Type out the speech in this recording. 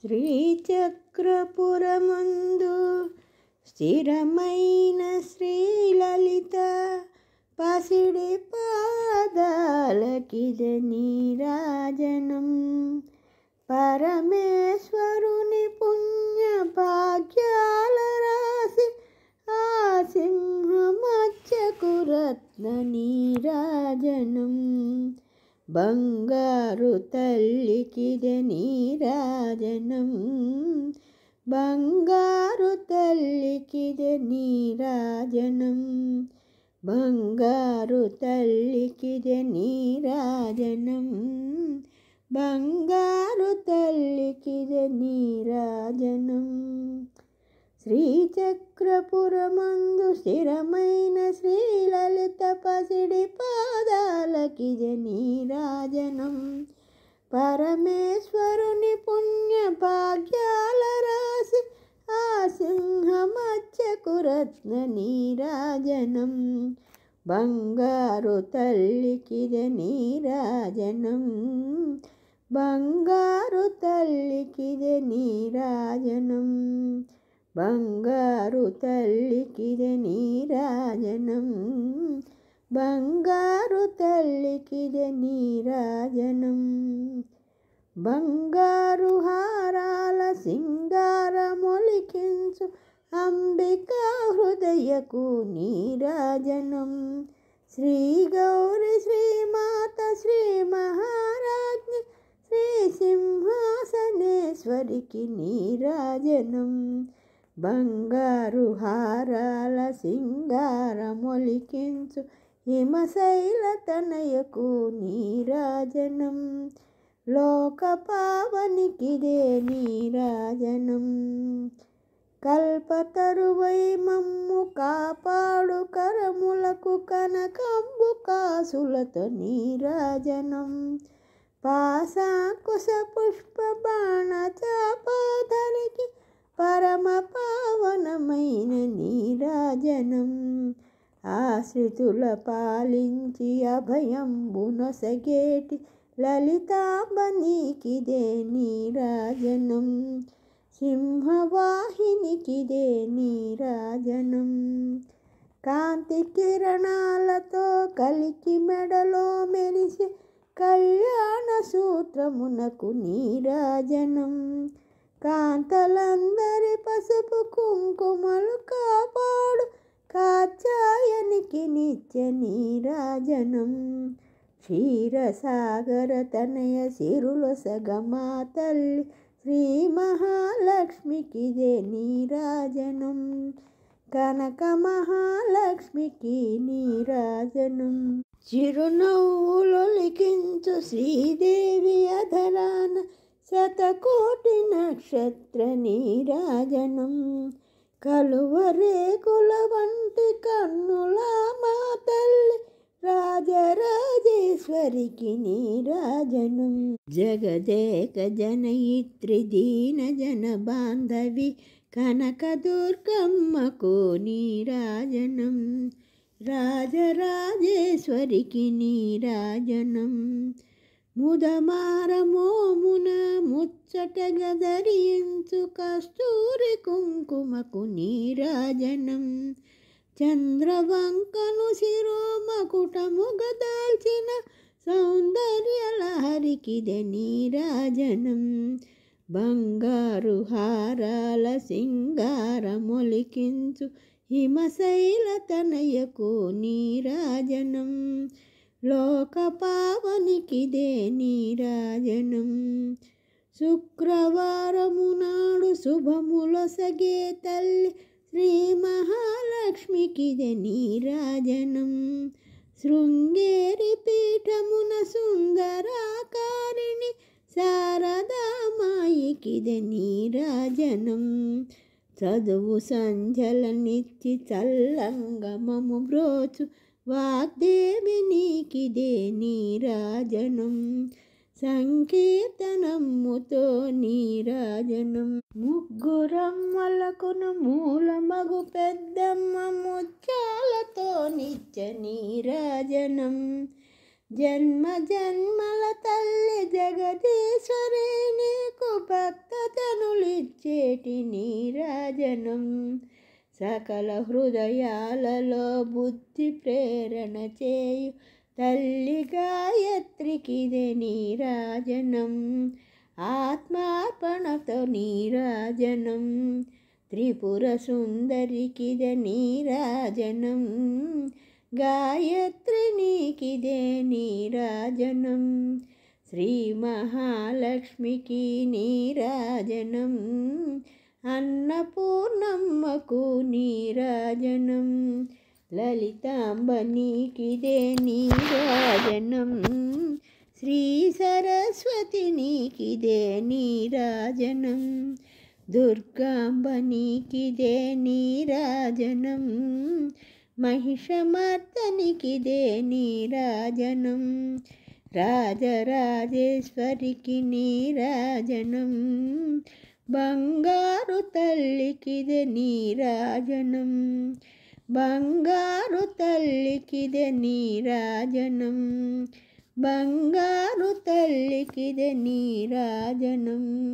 శ్రీచక్రపురమందు స్థిరమైన శ్రీలలిత పసిడి పాదాలకిద నీరాజనం. పరమేశ్వరుని పుణ్య భాగ్యాల రాసి ఆ సింహమచ్చకు రత్న నీరాజనం. బంగారు తల్లికిద నీరాజనం. బంగారు తల్లికిద నీరాజనం. బంగారు తల్లికిద నీరాజనం. బంగారు తల్లికిద నీరాజనం. శ్రీచక్రపురమందు స్థిరమైన శ్రీలలిత పసిడి పాదాలకిద నీరాజనం. పరమేశ్వరుని పుణ్య భాగ్యాల రాసి ఆ సింహమచ్చకు రత్న నీరాజనం. బంగారు తల్లికిద నీరాజనం. బంగారు తల్లికిద నీరాజనం. బంగారు తల్లికిద నీరాజనం. బంగారు తల్లికిద నీరాజనం. బంగారు హారాల సింగారమొలికించు అంబికా హృదయకు నీరాజనం. శ్రీ గౌరి శ్రీమాత శ్రీ మహారాజ్ఞి శ్రీ సింహాసనేశ్వరికి నీరాజనం. బంగారు హారాల సింగారమొలికించు హిమశైల తనయకు నీరాజనం. లోక పావనికిదే నీరాజనం. కల్పతరువై మమ్ము కాపాడు కరములకు కనకంబు కాసులతో నీరాజనం. పాశాంకుశ పుష్ప బాణ చాపాధరికి పరమ పావనమైన నీరాజనం. ఆశ్రితుల పాలించి అభయంబునొసగేటి లలితాంబ నీకిదే నీరాజనం. సింహవాహినికిదే నీరాజనం. కాంతి కిరణాలతో కలికి మెడలో మెరిసి కళ్యాణ సూత్రమునకు నీరాజనం. కాంతలందరి పసుపు కుంకుమలు కాపాడు కాచాయనికి నిత్య నీరాజనం. క్షీరసాగర తనయ సిరుల సగమా తల్లి శ్రీ మహాలక్ష్మికిదే నీరాజనం. కనక మహాలక్ష్మికి నీరాజనం. చిరునవ్వులొలికించు శ్రీదేవి అధరాన శతకోటి నక్షత్ర నీరాజనం. కలువరేకుల వంటి కన్నుల మా తల్లి రాజరాజేశ్వరికి నీరాజనం. జగదేక జనయిత్రి దీన జన బాంధవి కనక దుర్గమ్మకు నీరాజనం. రాజరాజేశ్వరికి నీరాజనం. ముదమారమోమున ముచ్చటగా ధరించు కస్తూరి కుంకుమకు నీరాజనం. చంద్రవంకను శిరోమకుటముగ దాల్చిన సౌందర్య లహరికిదే నీరాజనం. బంగారు హారాల సింగారమొలికించు హిమశైల తనయకు నీరాజనం. లోక పావనికిదే నీరాజనం. శుక్రవారము నాడు శుభములొసగే తల్లి శ్రీ మహాలక్ష్మికిదే నీరాజనం. శృంగేరి పీఠమున సుందరాకారిణి శారదామాయికిదే నీరాజనం. చదువు సంధ్యలనిచ్చి చల్లంగమము బ్రోచు వాగ్దేవి నీకిదే నీరాజనం. సంకీర్తనమ్ముతో నీరాజనం. ముగ్గురమ్మలకును మూలమగు పెద్దమ్మ ముత్యాలతో నిత్య నీరాజనం. జన్మ జన్మల తల్లి జగదీశ్వరి నీకు భక్తజనులిచ్చేటి నీరాజనం. సకల హృదయాలలో బుద్ధి ప్రేరణ చేయు తల్లి గాయత్రికిదే నీరాజనం. ఆత్మార్పణతో నీరాజనం. త్రిపుర సుందరికిదే నీరాజనం. గాయత్రి నీకిదే నీరాజనం. శ్రీ మహాలక్ష్మికి నీరాజనం. అన్నపూర్ణమ్మకు నీరాజనం. లలితాంబ నీకిదే నీరాజనం. శ్రీ సరస్వతి నీకిదే నీరాజనం. దుర్గాంబ నీకిదే నీరాజనం. మహిషమర్దనికిదే నీరాజనం. రాజరాజేశ్వరికి నీరాజనం. బంగారు తల్లికిదే నీరాజనం. బంగారు తల్లికిదే నీరాజనం. బంగారు తల్లికిదే నీరాజనం.